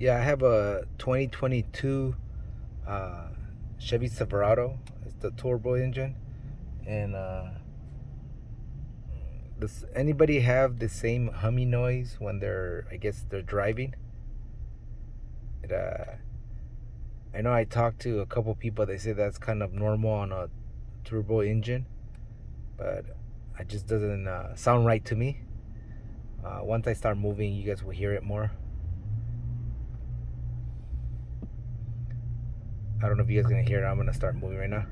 Yeah, I have a 2022 Chevy Silverado. It's the turbo engine. And does anybody have the same humming noise when I guess they're driving? It, I know I talked to a couple people. They say that's kind of normal on a turbo engine, but it just doesn't sound right to me. Once I start moving, you guys will hear it more. I don't know if you guys gonna hear it. I'm gonna start moving right now.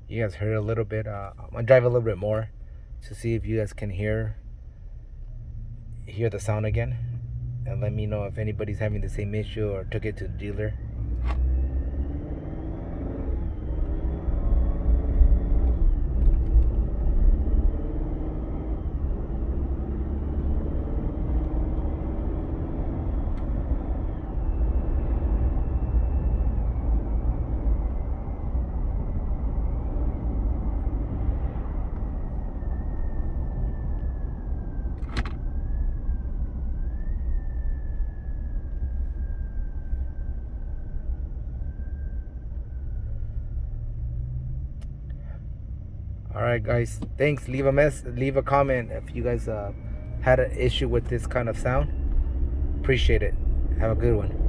You guys heard a little bit. I'm gonna drive a little bit more to see if you guys can hear the sound again, and let me know if anybody's having the same issue or took it to the dealer. All right, guys. Thanks. Leave a comment if you guys had an issue with this kind of sound. Appreciate it. Have a good one.